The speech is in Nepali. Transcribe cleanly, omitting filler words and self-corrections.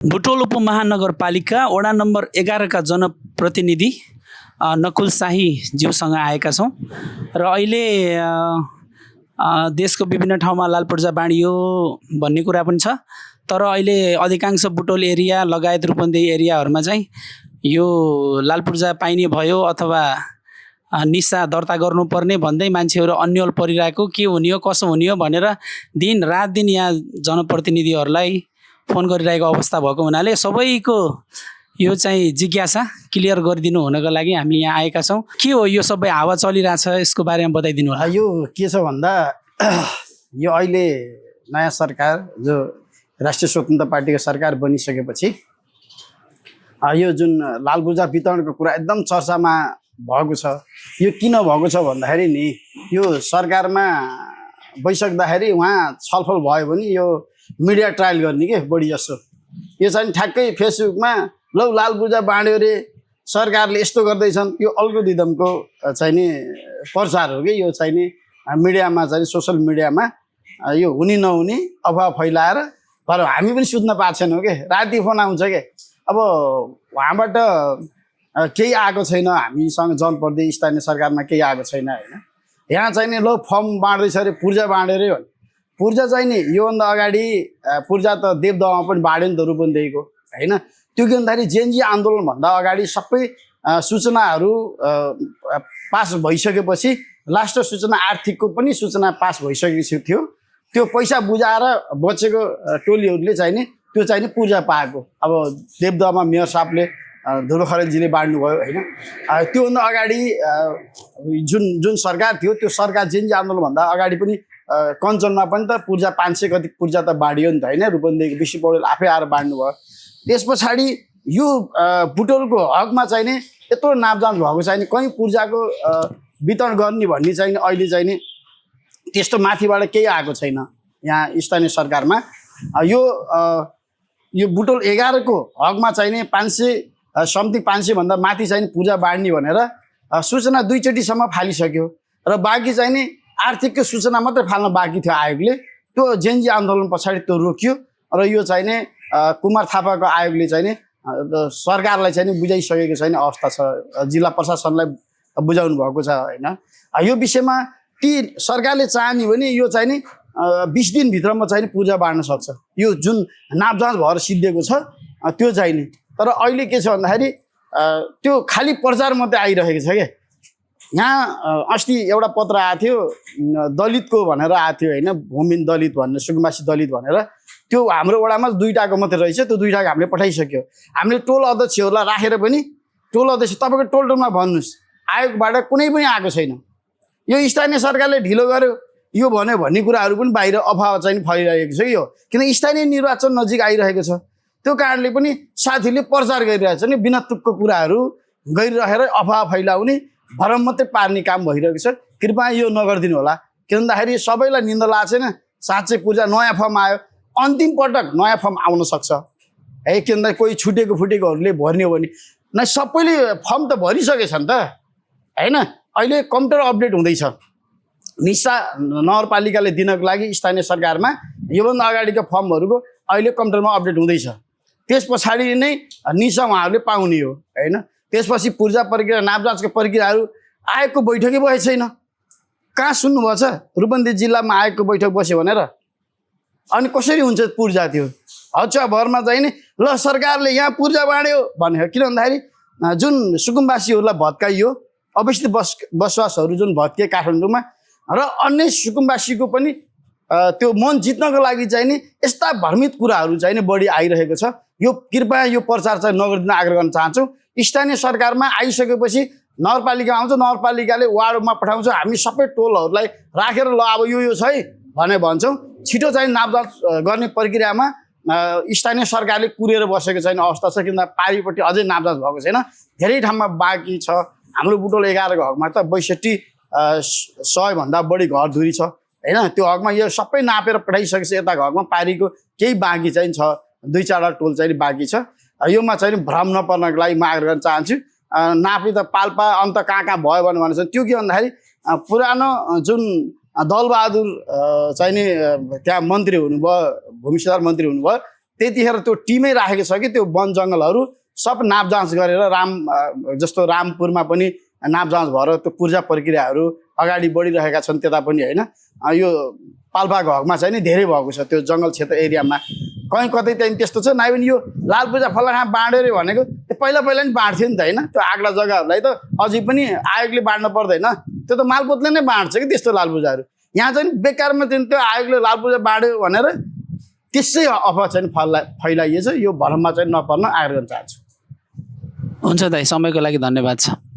बुटोल उपमहानगरपालिका वडा नम्बर 11 का जनप्रतिनिधि नकुल शाही ज्यूसँग आएका छौँ र अहिले देशको विभिन्न ठाउँमा लाल पूर्जा बाँडियो भन्ने कुरा पनि छ। तर अहिले अधिकांश बुटोल एरिया लगायत रूपन्देही एरियाहरूमा चाहिँ यो लाल पूर्जा पाइने भयो अथवा निशा दर्ता गर्नुपर्ने भन्दै मान्छेहरू अन्यल परिरहेको, के हुने हो कसो हुने हो भनेर दिन रात यहाँ जनप्रतिनिधिहरूलाई फोन गरिरहेको अवस्था भएको हुनाले सबैको यो चाहिँ जिज्ञासा क्लियर गरिदिनु हुनको लागि हामी यहाँ आएका छौँ। के हो यो सबै हावा चलिरहेछ, यसको बारेमा बताइदिनु होला। यो के छ भन्दा यो अहिले नयाँ सरकार जो राष्ट्रिय स्वतन्त्र पार्टीको सरकार बनिसकेपछि यो जुन लाल पूर्जा वितरणको कुरा एकदम चर्चामा भएको छ। यो किन भएको छ भन्दाखेरि नि यो सरकारमा बसिसक्दाखेरि उहाँ छलफल भयो भने यो मिडिया ट्रायल गर्ने के बढी जस्तो यो चाहिँ ठ्याक्कै फेसबुकमा लौ लाल पूर्जा बाँड्यो रे सरकारले यस्तो गर्दैछन्, यो अल्गोरिदमको चाहिँ नि प्रचार हो कि यो चाहिँ नि मिडियामा चाहिँ सोसल मिडियामा यो हुने नहुने अफवाह फैलाएर तर हामी पनि सुत्न पाएको छैनौँ कि राति फोन आउँछ के अब उहाँबाट केही आएको छैन, हामीसँग जनप्रतिनिधि स्थानीय सरकारमा केही आएको छैन होइन। यहाँ चाहिँ नि लो फर्म बाँड्दैछ अरे पूर्जा बाँड्यो अरे भने पूर्जा चाहिँ नि योभन्दा अगाडि पूर्जा त देवदहमा पनि बाँड्यो नि त रूपन्देहीको होइन। त्यो के भन्दाखेरि जेएनजी आन्दोलनभन्दा अगाडि सबै सूचनाहरू पास भइसकेपछि लास्ट सूचना आर्थिकको पनि सूचना पास भइसकेको थियो। त्यो पैसा बुझाएर बचेको टोलीहरूले चाहिँ नि त्यो चाहिँ नि पूर्जा पाएको। अब देवदहमा मेयर साहबले धुलो खरेलजीले बाँड्नुभयो होइन। त्योभन्दा अगाडि जुन सरकार थियो त्यो सरकार जेएनजी आन्दोलनभन्दा अगाडि पनि कञ्चनमा पनि त पूर्जा 500 कति पूर्जा त बाँडियो नि त होइन। रूपन्देहीको विशु पौडेल आफै आएर बाँड्नुभयो। त्यस पछाडि यो बुटोलको हकमा चाहिँ नि यत्रो नापजाँच भएको चाहिँ नि कहीँ पूर्जाको वितरण गर्ने भन्ने चाहिँ अहिले चाहिँ नि त्यस्तो माथिबाट केही आएको छैन यहाँ स्थानीय सरकारमा। यो बुटोल 11 को हकमा चाहिँ नि 500 समथिङ 500 भन्दा माथि चाहिँ पूर्जा बाँड्ने भनेर सूचना 2 चोटिसम्म फालिसक्यो र बाँकी चाहिँ नि आर्थिकको सूचना मात्रै फाल्न बाँकी थियो आयोगले। त्यो जेएनजी आन्दोलन पछाडि त्यो रोकियो र यो चाहिँ नि कुमार थापाको आयोगले चाहिँ नि सरकारलाई चाहिँ नि बुझाइसकेको छैन अवस्था छ, जिल्ला प्रशासनलाई बुझाउनु भएको छ होइन। यो विषयमा ती सरकारले चाहने भने यो चाहिँ नि 20 दिनभित्रमा चाहिँ नि पूर्जा बाँड्न सक्छ, यो जुन नापजाँच भएर सिद्धिएको छ त्यो चाहिँ नि। तर अहिले के छ भन्दाखेरि त्यो खालि प्रचार मात्रै आइरहेको छ क्या। यहाँ अस्ति एउटा पत्र आएको थियो दलितको भनेर आएको थियो होइन, भूमिहीन दलित भनेर सुकुम्बासी दलित भनेर। त्यो हाम्रो वडामा 2टाको मात्रै रहेछ, त्यो 2टाको हामीले पठाइसक्यो। हामीले टोल अध्यक्षहरूलाई राखेर पनि टोल अध्यक्ष तपाईँको टोल टोलमा भन्नुहोस् आयोगबाट कुनै पनि आएको छैन। यो स्थानीय सरकारले ढिलो गर्यो यो भन्यो भन्ने कुराहरू पनि बाहिर अफवाह चाहिँ फैलिरहेको छ यो, किन स्थानीय निर्वाचन नजिक आइरहेको छ। त्यो कारणले पनि साथीले प्रचार गरिरहेछ नि, बिना तुकको कुराहरू गरिरहेर अफवाह फैलाउने भरम मात्रै पार्ने काम भइरहेको छ। कृपया यो नगरिदिनु होला, किन भन्दाखेरि सबैलाई निन्दा लागेको छैन। साँच्चै पूर्जा नयाँ फर्म आयो, अन्तिम पटक नयाँ फर्म आउन सक्छ है। किन भन्दा कोही छुटेको फुटेकोहरूले भर्ने हो भने न सबैले फर्म त भरिसकेछ नि त होइन। अहिले कम्प्युटर अपडेट हुँदैछ निशा नगरपालिकाले दिनको लागि स्थानीय सरकारमा योभन्दा अगाडिको फर्महरूको अहिले कम्प्युटरमा अपडेट हुँदैछ। त्यस पछाडि नै निशा उहाँहरूले पाउने हो होइन। त्यसपछि पूर्जा प्रक्रिया नापजाँचको प्रक्रियाहरू आयोगको बैठकै बसेको छैन। कहाँ सुन्नुभएको छ रूपन्देही जिल्लामा आयोगको बैठक बस्यो भनेर? अनि कसरी हुन्छ पूर्जा? त्यो हच्चाभरमा चाहिँ नि ल सरकारले यहाँ पूर्जा बाँड्यो भन्यो। किन भन्दाखेरि जुन सुकुम्बासीहरूलाई भत्काइयो, अवस्थित बसोबासहरू जुन भत्किए काठमाडौँमा र अन्य सुकुम्बासीको पनि त्यो मन जित्नको लागि चाहिँ नि यस्ता भ्रमित कुराहरू चाहिँ नि बढी आइरहेको छ। यो कृपया यो प्रचार चाहिँ नगरिदिन आग्रह गर्न चाहन्छु। स्थानीय सरकारमा आइसकेपछि नगरपालिका आउँछ, नगरपालिकाले वार्डमा पठाउँछ, हामी सबै टोलहरूलाई राखेर ल अब यो छ है भने भन्छौँ। छिटो चाहिँ नापजाँच गर्ने प्रक्रियामा स्थानीय सरकारले कुरेर बसेको छैन अवस्था छ। किन पारीपट्टि अझै नापजाँच भएको छैन, धेरै ठाउँमा बाँकी छ। हाम्रो बुटोल 11 को हकमा त 62,100 भन्दा बढी घरधुरी छ होइन। त्यो हकमा यो सबै नापेर पठाइसकेपछि यताको हकमा पारीको केही बाँकी चाहिँ छ, 2-4 टोल चाहिँ बाँकी छ। योमा चाहिँ भ्रम नपर्नको लागि म आग्रह गर्न चाहन्छु। नापी त पाल्पा अन्त कहाँ कहाँ भयो भने चाहिँ त्यो के भन्दाखेरि पुरानो जुन दलबहादुर चाहिँ नि त्यहाँ मन्त्री हुनुभयो, भूमि सुधार मन्त्री हुनुभयो, त्यतिखेर त्यो टिमै राखेको छ कि त्यो वन जङ्गलहरू सब नाप जाँच गरेर जस्तो रामपुरमा पनि नाप जाँच भएर त्यो पूर्जा प्रक्रियाहरू अगाडि बढिरहेका छन् त्यता पनि होइन। यो पाल्पाको हकमा चाहिँ नि धेरै भएको छ त्यो जङ्गल क्षेत्र एरियामा, कहीँ कतै त्यहाँदेखि त्यस्तो छ नभए पनि यो लाल पूजा फल्ला ठाउँ बाँड्यो अरे भनेको त्यो पहिला नि बाँड्थ्यो नि त होइन। त्यो आग्ला जग्गाहरूलाई त अझै पनि आयोगले बाँड्न पर्दैन, त्यो त मालपोतले नै बाँड्छ कि त्यस्तो लाल पूजाहरू। यहाँ चाहिँ बेकारमा चाहिँ त्यो आयोगले लाल पूजा बाँड्यो भनेर त्यसै अफवा चाहिँ फैलाइएछ। यो भ्रममा चाहिँ नपर्न आग्रह गर्न चाहन्छु। हुन्छ दाइ, समयको लागि धन्यवाद छ।